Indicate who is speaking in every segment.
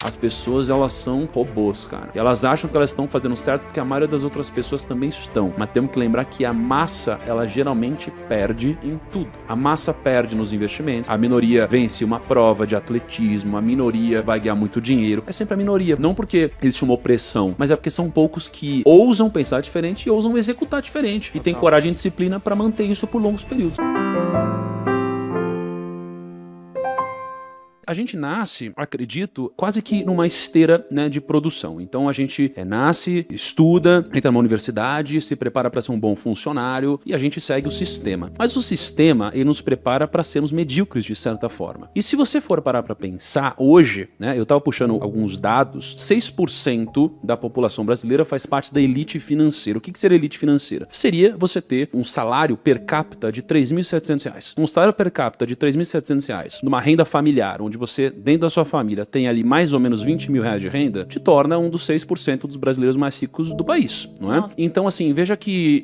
Speaker 1: As pessoas, elas são robôs, cara. E elas acham que elas estão fazendo certo porque a maioria das outras pessoas também estão. Mas temos que lembrar que a massa, ela geralmente perde em tudo. A massa perde nos investimentos, a minoria vence uma prova de atletismo, a minoria vai ganhar muito dinheiro. É sempre a minoria. Não porque existe uma opressão, mas é porque são poucos que ousam pensar diferente e ousam executar diferente. E tem coragem e disciplina para manter isso por longos períodos. A gente nasce, acredito, quase que numa esteira, né, de produção. Então a gente nasce, estuda, entra numa universidade, se prepara para ser um bom funcionário e a gente segue o sistema. Mas o sistema, ele nos prepara para sermos medíocres de certa forma. E se você for parar para pensar, hoje, né, eu estava puxando alguns dados, 6% da população brasileira faz parte da elite financeira. O que seria elite financeira? Seria você ter um salário per capita de R$ 3.700. Um salário per capita de R$ 3.700, numa renda familiar, onde você, dentro da sua família, tem ali mais ou menos R$ 20.000 de renda, te torna um dos 6% dos brasileiros mais ricos do país, não é? Nossa. Então, assim, veja que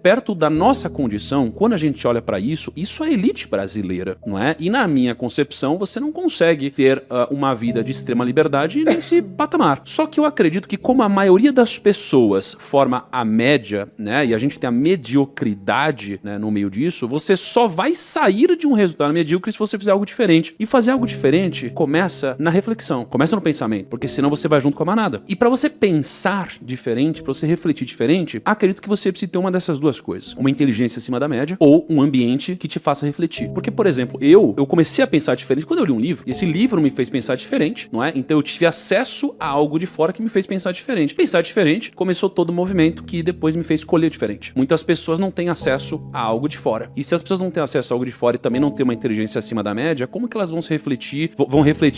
Speaker 1: perto da nossa condição, quando a gente olha para isso, isso é elite brasileira, não é? E na minha concepção, você não consegue ter uma vida de extrema liberdade nesse patamar. Só que eu acredito que como a maioria das pessoas forma a média, né, e a gente tem a mediocridade, né, no meio disso, você só vai sair de um resultado medíocre se você fizer algo diferente. E fazer algo diferente começa na reflexão, começa no pensamento, porque senão você vai junto com a manada. E para você pensar diferente, para você refletir diferente, acredito que você precisa ter uma dessas duas coisas. Uma inteligência acima da média ou um ambiente que te faça refletir. Porque, por exemplo, eu comecei a pensar diferente quando eu li um livro, e esse livro me fez pensar diferente, não é? Então eu tive acesso a algo de fora que me fez pensar diferente. Pensar diferente começou todo o movimento que depois me fez escolher diferente. Muitas pessoas não têm acesso a algo de fora. E se as pessoas não têm acesso a algo de fora e também não têm uma inteligência acima da média, como que elas vão se refletir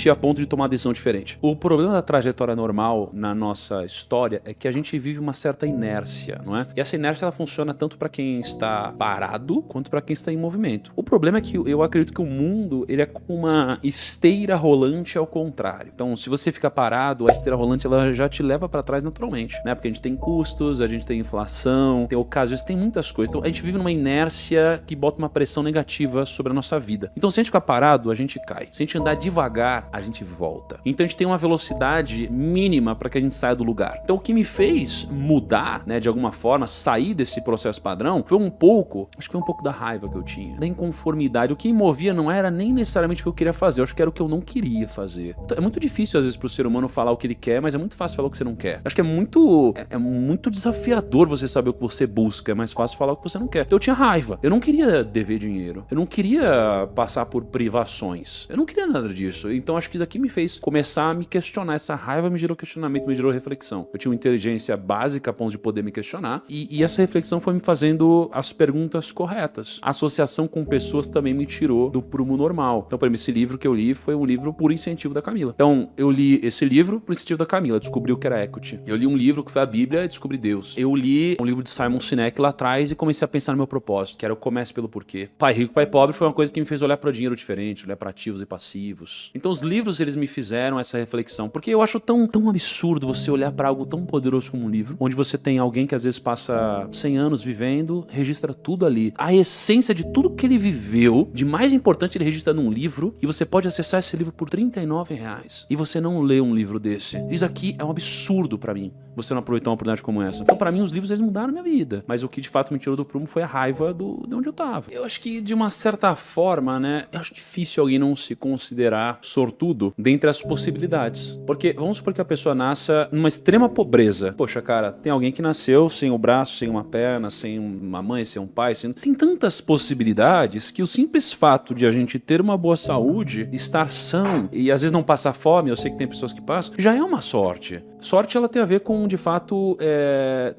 Speaker 1: a ponto de tomar uma decisão diferente? O problema da trajetória normal na nossa história é que a gente vive uma certa inércia, não é? E essa inércia, ela funciona tanto para quem está parado quanto para quem está em movimento. O problema é que eu acredito que o mundo, ele é como uma esteira rolante ao contrário. Então, se você fica parado, a esteira rolante, ela já te leva para trás naturalmente, né? Porque a gente tem custos, a gente tem inflação, tem ocasiões, tem muitas coisas. Então, a gente vive numa inércia que bota uma pressão negativa sobre a nossa vida. Então, se a gente ficar parado, a gente cai. Se a gente andar devagar, a gente volta. Então a gente tem uma velocidade mínima para que a gente saia do lugar. Então o que me fez mudar, né, de alguma forma, sair desse processo padrão, foi um pouco, acho que foi um pouco da raiva que eu tinha, da inconformidade. O que me movia não era nem necessariamente o que eu queria fazer, eu acho que era o que eu não queria fazer. Então, é muito difícil às vezes pro ser humano falar o que ele quer, mas é muito fácil falar o que você não quer. Acho que é muito desafiador você saber o que você busca, é mais fácil falar o que você não quer. Então eu tinha raiva, eu não queria dever dinheiro, eu não queria passar por privações, eu não queria nada disso. Então acho que isso aqui me fez começar a me questionar. Essa raiva me gerou questionamento, me gerou reflexão. Eu tinha uma inteligência básica a ponto de poder me questionar e essa reflexão foi me fazendo as perguntas corretas. A associação com pessoas também me tirou do prumo normal. Então, por exemplo, esse livro que eu li foi um livro por incentivo da Camila. Então, eu li esse livro por incentivo da Camila, descobri o que era equity. Eu li um livro que foi a Bíblia e descobri Deus. Eu li um livro de Simon Sinek lá atrás e comecei a pensar no meu propósito, que era o Comece pelo Porquê. Pai Rico, Pai Pobre foi uma coisa que me fez olhar para o dinheiro diferente, olhar para ativos e passivos. Então os livros, eles me fizeram essa reflexão, porque eu acho tão absurdo você olhar para algo tão poderoso como um livro, onde você tem alguém que às vezes passa 100 anos vivendo, registra tudo ali. A essência de tudo que ele viveu, de mais importante, ele registra num livro, e você pode acessar esse livro por R$39. E você não lê um livro desse. Isso aqui é um absurdo para mim, você não aproveitar uma oportunidade como essa. Então, para mim, os livros, eles mudaram a minha vida. Mas o que de fato me tirou do prumo foi a raiva de onde eu tava. Eu acho que, de uma certa forma, né, eu acho difícil alguém não se considerar sortudo dentre as possibilidades. Porque vamos supor que a pessoa nasça numa extrema pobreza. Poxa, cara, tem alguém que nasceu sem o braço, sem uma perna, sem uma mãe, sem um pai. Tem tantas possibilidades que o simples fato de a gente ter uma boa saúde, estar são e às vezes não passar fome, eu sei que tem pessoas que passam, já é uma sorte. Sorte, ela tem a ver com, de fato,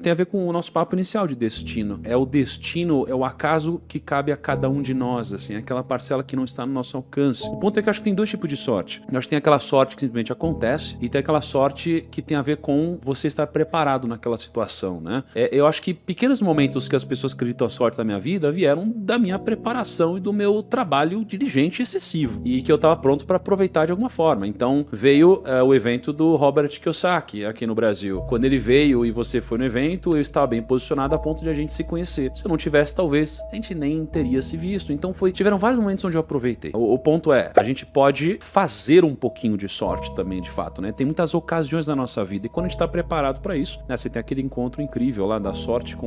Speaker 1: tem a ver com o nosso papo inicial de destino. É o destino, é o acaso que cabe a cada um de nós, assim, aquela parcela que não está no nosso alcance. O ponto é que eu acho que tem dois tipos de sorte. Eu acho que tem aquela sorte que simplesmente acontece e tem aquela sorte que tem a ver com você estar preparado naquela situação, né? Eu acho que pequenos momentos que as pessoas acreditam a sorte da minha vida vieram da minha preparação e do meu trabalho diligente e excessivo e que eu estava pronto para aproveitar de alguma forma. Então veio o evento do Robert Kiyosaki aqui no Brasil. Quando ele veio e você foi no evento, eu estava bem posicionado a ponto de a gente se conhecer. Se eu não tivesse, talvez a gente nem teria se visto. Então tiveram vários momentos onde eu aproveitei. O ponto é, a gente gente pode fazer um pouquinho de sorte também, de fato, né? Tem muitas ocasiões na nossa vida e quando a gente tá preparado para isso, né? Você tem aquele encontro incrível lá da sorte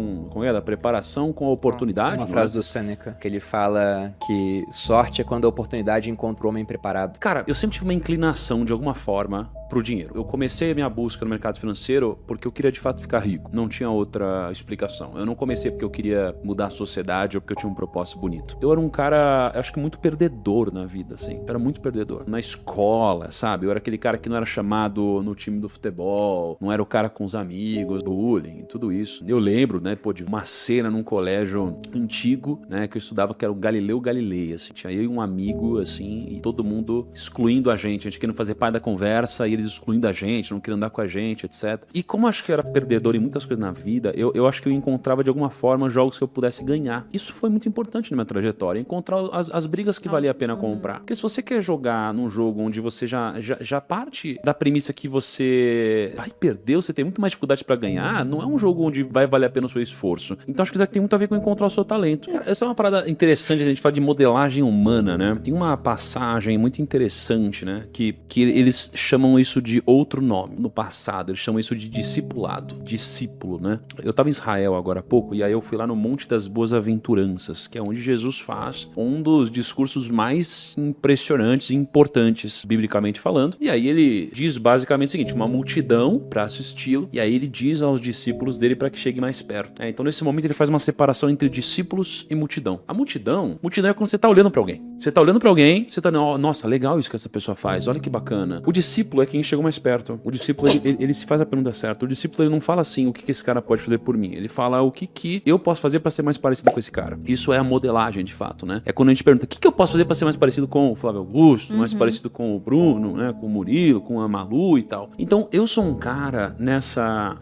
Speaker 1: da preparação com a oportunidade.
Speaker 2: Uma frase do Sêneca, que ele fala que sorte é quando a oportunidade encontra o homem preparado.
Speaker 1: Cara, eu sempre tive uma inclinação, de alguma forma, pro dinheiro. Eu comecei a minha busca no mercado financeiro porque eu queria de fato ficar rico. Não tinha outra explicação. Eu não comecei porque eu queria mudar a sociedade ou porque eu tinha um propósito bonito. Eu era um cara, acho que muito perdedor na vida, assim. Eu era muito perdedor. Na escola, sabe? Eu era aquele cara que não era chamado no time do futebol, não era o cara com os amigos, bullying, tudo isso. Eu lembro, né, de uma cena num colégio antigo, né, que eu estudava, que era o Galileu Galilei, assim. Tinha eu e um amigo, assim, e todo mundo excluindo a gente querendo fazer parte da conversa e eles excluindo a gente, não queriam andar com a gente, etc. E como eu acho que eu era perdedor em muitas coisas na vida, eu acho que eu encontrava de alguma forma jogos que eu pudesse ganhar. Isso foi muito importante na minha trajetória, encontrar as brigas que valia a pena comprar. Porque se você quer jogar num jogo onde você já parte da premissa que você vai perder, você tem muito mais dificuldade pra ganhar, não é um jogo onde vai valer a pena o seu esforço. Então acho que isso tem muito a ver com encontrar o seu talento. Essa é uma parada interessante, a gente fala de modelagem humana, né? Tem uma passagem muito interessante, né? Que eles chamam isso de outro nome. No passado, eles chamam isso de discipulado. Discípulo, né? Eu tava em Israel agora há pouco, e aí eu fui lá no Monte das Boas-Aventuranças, que é onde Jesus faz um dos discursos mais impressionantes e importantes, biblicamente falando. E aí ele diz basicamente o seguinte, uma multidão pra assisti-lo, e aí ele diz aos discípulos dele para que chegue mais perto. Então nesse momento ele faz uma separação entre discípulos e multidão. A multidão é quando você tá olhando pra alguém. Você tá olhando pra alguém, você tá, nossa, legal isso que essa pessoa faz, olha que bacana. O discípulo é quem chegou mais perto. O discípulo, ele se faz a pergunta certa. O discípulo, ele não fala assim, o que esse cara pode fazer por mim. Ele fala o que eu posso fazer pra ser mais parecido com esse cara. Isso é a modelagem, de fato, né? É quando a gente pergunta, o que eu posso fazer pra ser mais parecido com o Flávio Augusto, mais parecido com o Bruno, né? Com o Murilo, com a Malu e tal. Então, eu sou um cara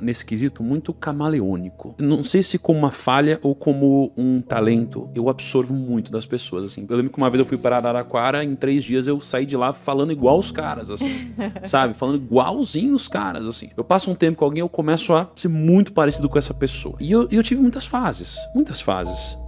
Speaker 1: nesse quesito muito camaleônico. Não sei se como uma falha ou como um talento, eu absorvo muito das pessoas, assim. Eu lembro que uma vez eu fui para Araraquara, em 3 dias eu saí de lá falando igual os caras, assim. Sabe? Falando igualzinho os caras, assim. Eu passo um tempo com alguém, eu começo a ser muito parecido com essa pessoa. E eu tive muitas fases.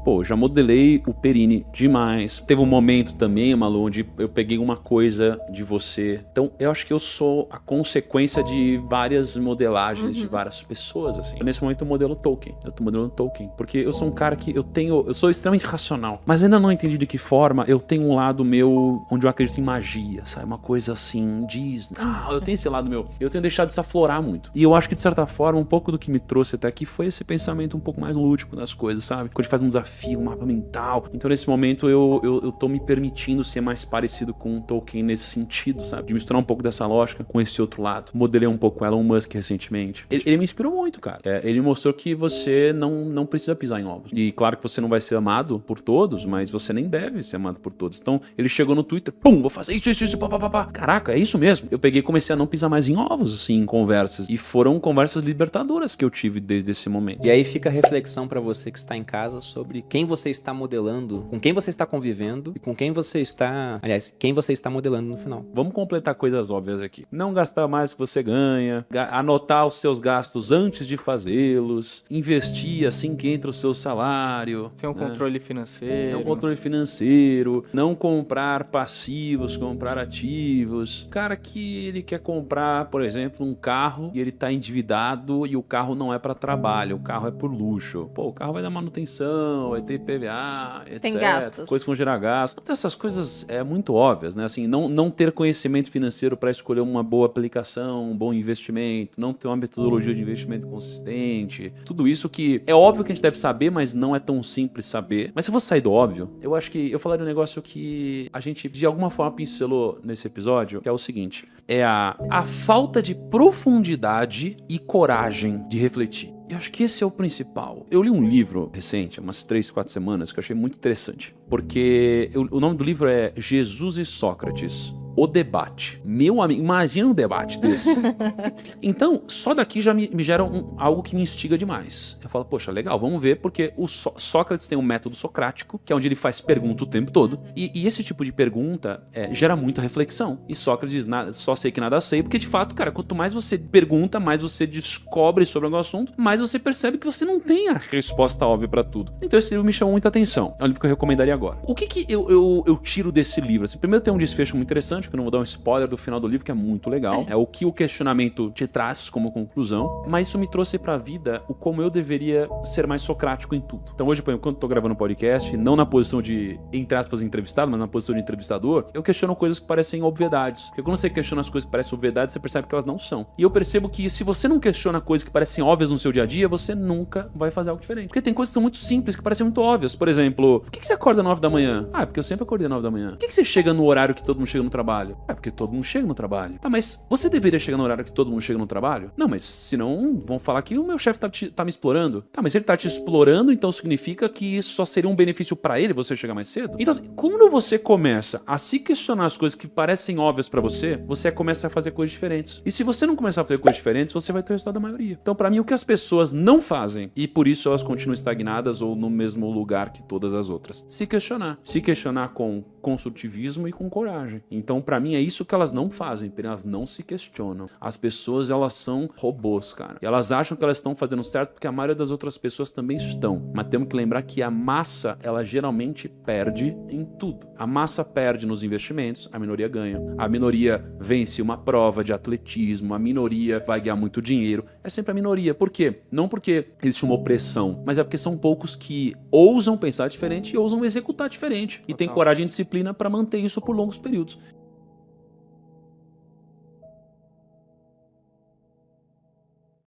Speaker 1: Pô, já modelei o Perini demais. Teve um momento também, Malu, onde eu peguei uma coisa de você. Então, eu acho que eu sou a consequência de várias modelagens de várias pessoas, assim. Nesse momento eu modelo Tolkien. Eu tô modelando Tolkien. Porque eu sou um cara que eu sou extremamente racional. Mas ainda não entendi de que forma eu tenho um lado meu onde eu acredito em magia, sabe? Uma coisa assim, Disney. Eu tenho esse lado meu. Eu tenho deixado isso aflorar muito. E eu acho que, de certa forma, um pouco do que me trouxe até aqui foi esse pensamento um pouco mais lúdico das coisas, sabe? Quando a gente faz um desafio, um mapa mental. Então, nesse momento, eu tô me permitindo ser mais parecido com o Tolkien nesse sentido, sabe? De misturar um pouco dessa lógica com esse outro lado. Modelei um pouco Elon Musk recentemente. Ele me inspirou muito, cara. Ele mostrou que você não precisa pisar em ovos. E claro que você não vai ser amado por todos, mas você nem deve ser amado por todos. Então, ele chegou no Twitter, pum, vou fazer isso, pá. Caraca, é isso mesmo. Eu peguei e comecei a não pisar mais em ovos, assim, em conversas. E foram conversas libertadoras que eu tive desde esse momento.
Speaker 2: E aí fica a reflexão pra você que está em casa sobre quem você está modelando, com quem você está convivendo e com quem você está... Aliás, quem você está modelando no final.
Speaker 1: Vamos completar coisas óbvias aqui. Não gastar mais que você ganha, anotar os seus gastos antes de fazê-los, investir assim que entra o seu salário.
Speaker 3: Tem um controle financeiro.
Speaker 1: Tem um controle financeiro. Não comprar passivos, comprar ativos. Cara que ele quer comprar, por exemplo, um carro e ele tá endividado e o carro não é para trabalho, o carro é por luxo. Pô, o carro vai dar manutenção, vai ter IPVA, etc.
Speaker 4: Tem gastos.
Speaker 1: Coisas que vão gerar gasto. Então, essas coisas muito óbvias, né? Assim, não ter conhecimento financeiro para escolher uma boa aplicação, um bom investimento, não ter uma metodologia de investimento consistente. Tudo isso que é óbvio que a gente deve saber, mas não é tão simples saber. Mas se você sair do óbvio, eu acho que eu falaria um negócio que a gente de alguma forma pincelou nesse episódio, que é o seguinte: é a falta de profundidade e coragem de refletir. Eu acho que esse é o principal. Eu li um livro recente, umas 3, 4 semanas, que eu achei muito interessante. Porque o nome do livro é Jesus e Sócrates, o debate. Meu amigo, imagina um debate desse. Então, só daqui já me gera algo que me instiga demais. Eu falo, poxa, legal, vamos ver, porque o Sócrates tem um método socrático, que é onde ele faz pergunta o tempo todo, e esse tipo de pergunta gera muita reflexão. E Sócrates diz, só sei que nada sei, porque de fato, cara, quanto mais você pergunta, mais você descobre sobre algum assunto, mais você percebe que você não tem a resposta óbvia pra tudo. Então esse livro me chamou muita atenção. É um livro que eu recomendaria agora. O que eu tiro desse livro? Assim, primeiro tem um desfecho muito interessante, que eu não vou dar um spoiler do final do livro, que é muito legal. É o que o questionamento te traz como conclusão, mas isso me trouxe pra vida o como eu deveria ser mais socrático em tudo. Então hoje, quando eu tô gravando um podcast, não na posição de, entre aspas, entrevistado, mas na posição de entrevistador, eu questiono coisas que parecem obviedades. Porque quando você questiona as coisas que parecem obviedades, você percebe que elas não são. E eu percebo que se você não questiona coisas que parecem óbvias no seu dia a dia, você nunca vai fazer algo diferente. Porque tem coisas que são muito simples, que parecem muito óbvias. Por exemplo, por que você acorda 9 da manhã? Ah, é porque eu sempre acordei 9 da manhã. Por que você chega no horário que todo mundo chega no trabalho? É porque todo mundo chega no trabalho. Tá, mas você deveria chegar no horário que todo mundo chega no trabalho? Não, mas senão vão falar que o meu chefe tá me explorando. Tá, mas se ele tá te explorando, então significa que isso só seria um benefício pra ele você chegar mais cedo? Então, assim, quando você começa a se questionar as coisas que parecem óbvias pra você começa a fazer coisas diferentes. E se você não começar a fazer coisas diferentes, você vai ter o resultado da maioria. Então, pra mim, o que as pessoas não fazem, e por isso elas continuam estagnadas ou no mesmo lugar que todas as outras, se questionar. Se questionar com construtivismo e com coragem. Então, pra mim, é isso que elas não fazem, elas não se questionam. As pessoas, elas são robôs, cara. E elas acham que elas estão fazendo certo porque a maioria das outras pessoas também estão. Mas temos que lembrar que a massa, ela geralmente perde em tudo. A massa perde nos investimentos, a minoria ganha. A minoria vence uma prova de atletismo, a minoria vai ganhar muito dinheiro. É sempre a minoria. Por quê? Não porque existe uma opressão, mas é porque são poucos que ousam pensar diferente e ousam executar diferente. E tem coragem e disciplina para manter isso por longos períodos.